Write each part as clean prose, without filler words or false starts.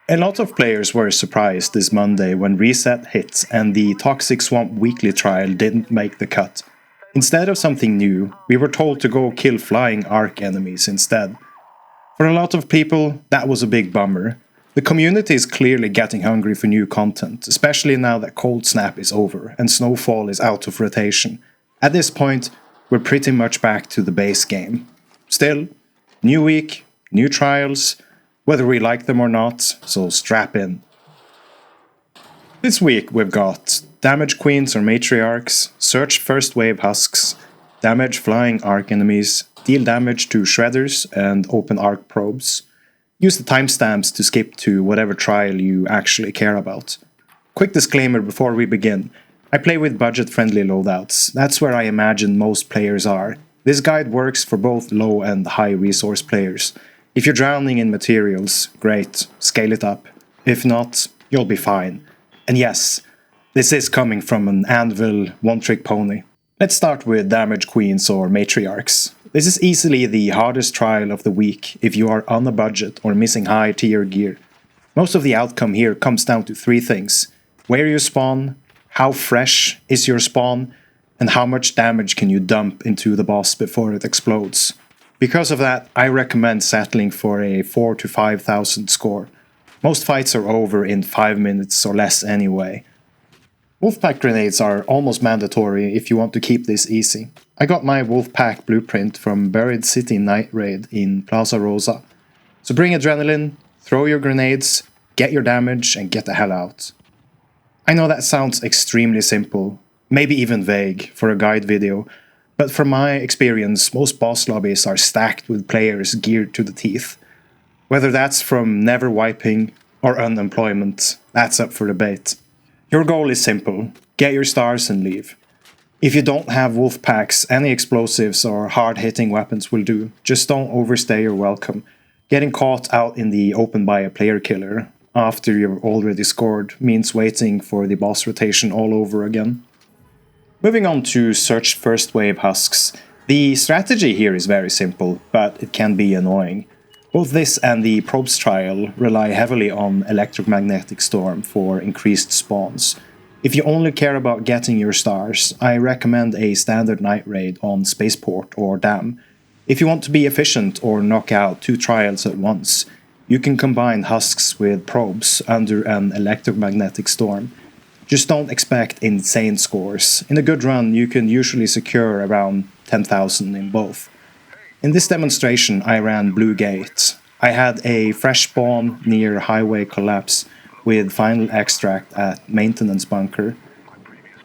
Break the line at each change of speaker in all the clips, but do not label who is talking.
A lot of players were surprised this Monday when reset hit and the Toxic Swamp weekly trial didn't make the cut. Instead of something new, we were told to go kill flying arc enemies instead. For a lot of people, that was a big bummer. The community is clearly getting hungry for new content, especially now that Cold Snap is over and Snowfall is out of rotation. At this point, we're pretty much back to the base game. Still, new week, new trials, whether we like them or not, so strap in. This week we've got Damage Queens or Matriarchs, Search First Wave Husks, Damage Flying Arc Enemies, Deal Damage to Shredders, and Open Arc Probes. Use the timestamps to skip to whatever trial you actually care about. Quick disclaimer before we begin. I play with budget-friendly loadouts. That's where I imagine most players are. This guide works for both low and high resource players. If you're drowning in materials, great, scale it up. If not, you'll be fine. And yes, this is coming from an Anvil one-trick pony. Let's start with Damage Queens or Matriarchs. This is easily the hardest trial of the week if you are on a budget or missing high tier gear. Most of the outcome here comes down to three things: where you spawn, how fresh is your spawn, and how much damage can you dump into the boss before it explodes. Because of that, I recommend settling for a 4,000 to 5,000 score. Most fights are over in 5 minutes or less anyway. Wolfpack grenades are almost mandatory if you want to keep this easy. I got my Wolfpack blueprint from Buried City Night Raid in Plaza Rosa. So bring adrenaline, throw your grenades, get your damage, and get the hell out. I know that sounds extremely simple, maybe even vague for a guide video, but from my experience, most boss lobbies are stacked with players geared to the teeth. Whether that's from never wiping or unemployment, that's up for debate. Your goal is simple: get your stars and leave. If you don't have wolf packs, any explosives or hard-hitting weapons will do. Just don't overstay your welcome. Getting caught out in the open by a player killer after you've already scored means waiting for the boss rotation all over again. Moving on to Search First Wave Husks. The strategy here is very simple, but it can be annoying. Both this and the Probes trial rely heavily on Electromagnetic Storm for increased spawns. If you only care about getting your stars, I recommend a standard night raid on Spaceport or Dam. If you want to be efficient or knock out 2 trials at once, you can combine Husks with Probes under an Electromagnetic Storm. Just don't expect insane scores. In a good run, you can usually secure around 10,000 in both. In this demonstration, I ran Blue Gate. I had a fresh spawn near Highway Collapse with Final Extract at Maintenance Bunker.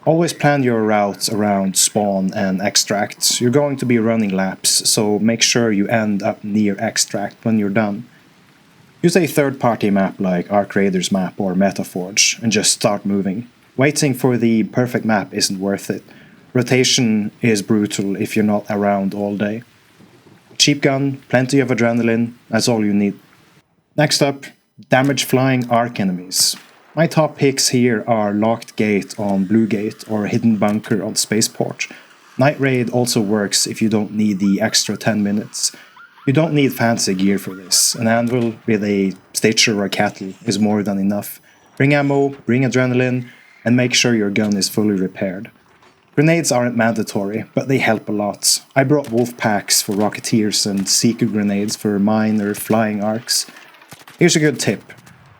Always plan your routes around spawn and extracts. You're going to be running laps, so make sure you end up near extract when you're done. Use a third-party map like ARCRAIDERS map or Metaforge and just start moving. Waiting for the perfect map isn't worth it. Rotation is brutal if you're not around all day. Cheap gun, plenty of adrenaline, that's all you need. Next up, Damage Flying Arc Enemies. My top picks here are Locked Gate on Blue Gate or Hidden Bunker on Spaceport. Night Raid also works if you don't need the extra 10 minutes. You don't need fancy gear for this. An anvil with a Stitcher or a Cattle is more than enough. Bring ammo, bring adrenaline, and make sure your gun is fully repaired. Grenades aren't mandatory, but they help a lot. I brought wolf packs for Rocketeers and Seeker grenades for mine or flying arcs. Here's a good tip.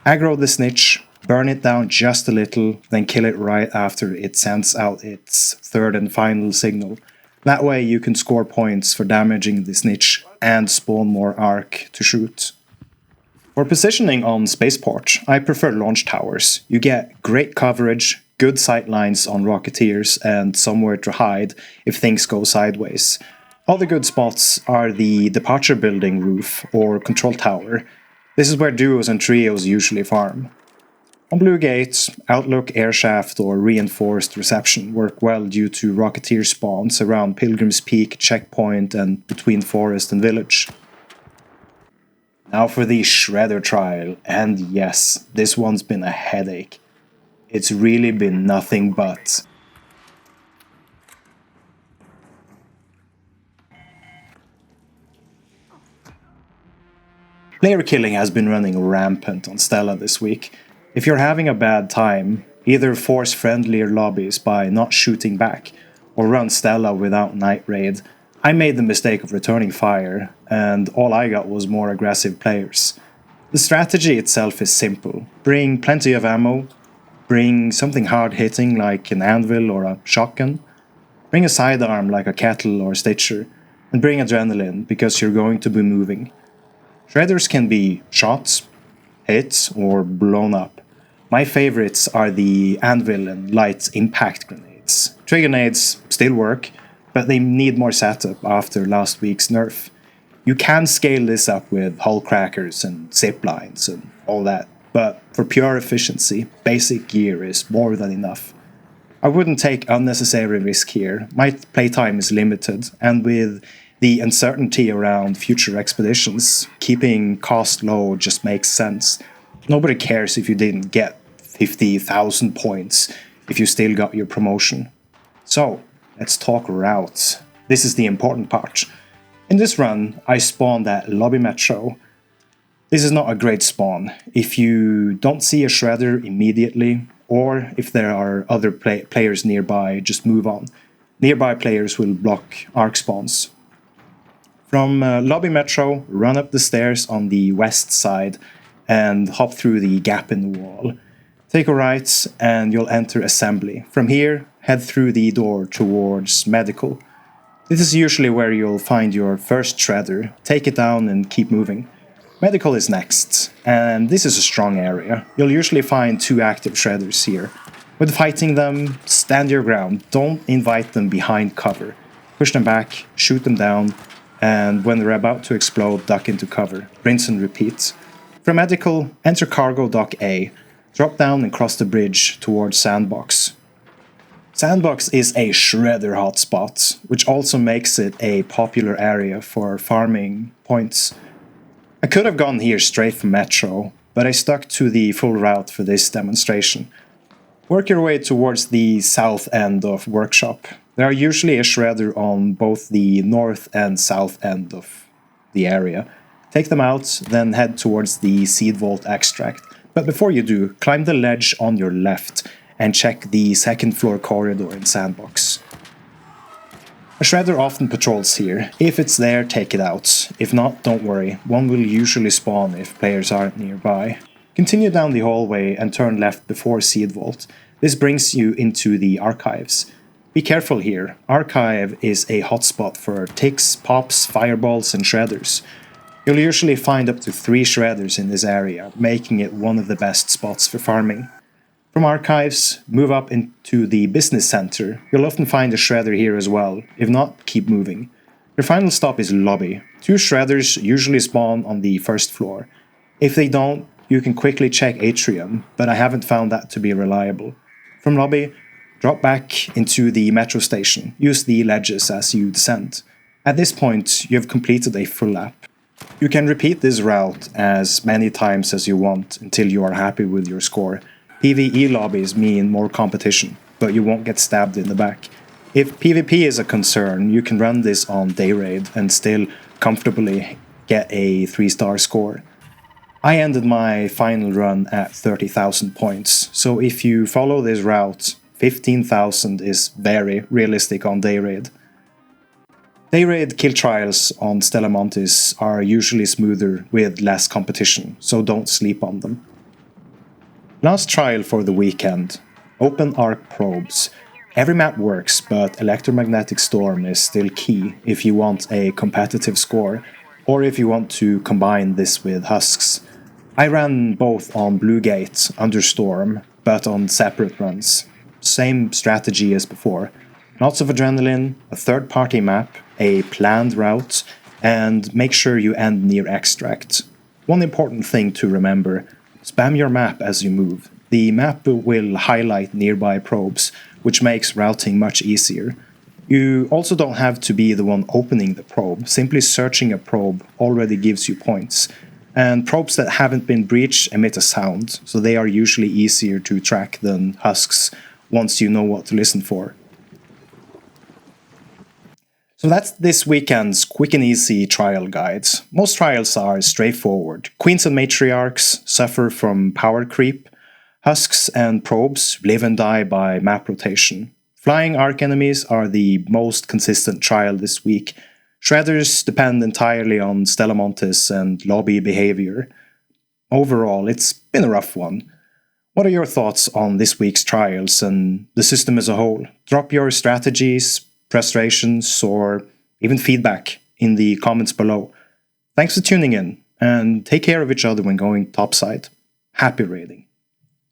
Aggro the snitch, burn it down just a little, then kill it right after it sends out its third and final signal. That way you can score points for damaging the snitch and spawn more arc to shoot. For positioning on Spaceport, I prefer launch towers. You get great coverage, good sight lines on Rocketeers, and somewhere to hide if things go sideways. Other good spots are the departure building roof or control tower. This is where duos and trios usually farm. On Blue Gate, Outlook, Airshaft, or Reinforced Reception work well due to Rocketeer spawns around Pilgrim's Peak, Checkpoint, and between Forest and Village. Now for the Shredder trial, and yes, this one's been a headache. It's really been nothing but. Player killing has been running rampant on Stella this week. If you're having a bad time, either force friendlier lobbies by not shooting back, or run Stella without Night Raid. I made the mistake of returning fire, and all I got was more aggressive players. The strategy itself is simple. Bring plenty of ammo, bring something hard-hitting like an anvil or a shotgun, bring a sidearm like a kettle or stitcher, and bring adrenaline because you're going to be moving. Shredders can be shot, hit, or blown up. My favorites are the anvil and light impact grenades. Trigger nades still work, but they need more setup after last week's nerf. You can scale this up with hull crackers and zip lines and all that, but for pure efficiency, basic gear is more than enough. I wouldn't take unnecessary risk here. My playtime is limited, and with the uncertainty around future expeditions, keeping cost low just makes sense. Nobody cares if you didn't get 50,000 points if you still got your promotion. So, let's talk routes. This is the important part. In this run, I spawned at Lobby Metro. This is not a great spawn. If you don't see a shredder immediately, or if there are other players nearby, just move on. Nearby players will block arc spawns. From Lobby Metro, run up the stairs on the west side and hop through the gap in the wall. Take a right and you'll enter Assembly. From here, head through the door towards Medical. This is usually where you'll find your first shredder. Take it down and keep moving. Medical is next, and this is a strong area. You'll usually find 2 active shredders here. When fighting them, stand your ground. Don't invite them behind cover. Push them back, shoot them down, and when they're about to explode, duck into cover. Rinse and repeat. From Medical, enter Cargo Dock A. Drop down and cross the bridge towards Sandbox. Sandbox is a shredder hotspot, which also makes it a popular area for farming points. I could have gone here straight from Metro, but I stuck to the full route for this demonstration. Work your way towards the south end of Workshop. There are usually a shredder on both the north and south end of the area. Take them out, then head towards the Seed Vault extract. But before you do, climb the ledge on your left and check the second floor corridor in Sandbox. A shredder often patrols here. If it's there, take it out. If not, don't worry. One will usually spawn if players aren't nearby. Continue down the hallway and turn left before Seed Vault. This brings you into the Archives. Be careful here. Archive is a hotspot for ticks, pops, fireballs, and shredders. You'll usually find up to 3 shredders in this area, making it one of the best spots for farming. From Archives, move up into the Business Center. You'll often find a shredder here as well. If not, keep moving. Your final stop is Lobby. 2 shredders usually spawn on the first floor. If they don't, you can quickly check Atrium, but I haven't found that to be reliable. From Lobby, drop back into the metro station. Use the ledges as you descend. At this point, you have completed a full lap. You can repeat this route as many times as you want until you are happy with your score. PvE lobbies mean more competition, but you won't get stabbed in the back. If PvP is a concern, you can run this on day raid and still comfortably get a 3-star score. I ended my final run at 30,000 points, so if you follow this route, 15,000 is very realistic on day raid. Day raid kill trials on Stella Montis are usually smoother with less competition, so don't sleep on them. Last trial for the weekend. Open arc probes. Every map works, but electromagnetic storm is still key if you want a competitive score, or if you want to combine this with Husks. I ran both on Blue Gate under storm, but on separate runs. Same strategy as before. Lots of adrenaline, a third-party map, a planned route, and make sure you end near extract. One important thing to remember, spam your map as you move. The map will highlight nearby probes, which makes routing much easier. You also don't have to be the one opening the probe. Simply searching a probe already gives you points. And probes that haven't been breached emit a sound, so they are usually easier to track than Husks once you know what to listen for. So that's this weekend's quick and easy trial guides. Most trials are straightforward. Queens and Matriarchs suffer from power creep. Husks and probes live and die by map rotation. Flying arc enemies are the most consistent trial this week. Shredders depend entirely on Stellamontis and lobby behavior. Overall, it's been a rough one. What are your thoughts on this week's trials and the system as a whole? Drop your strategies, frustrations, or even feedback in the comments below. Thanks for tuning in, and take care of each other when going topside. Happy raiding.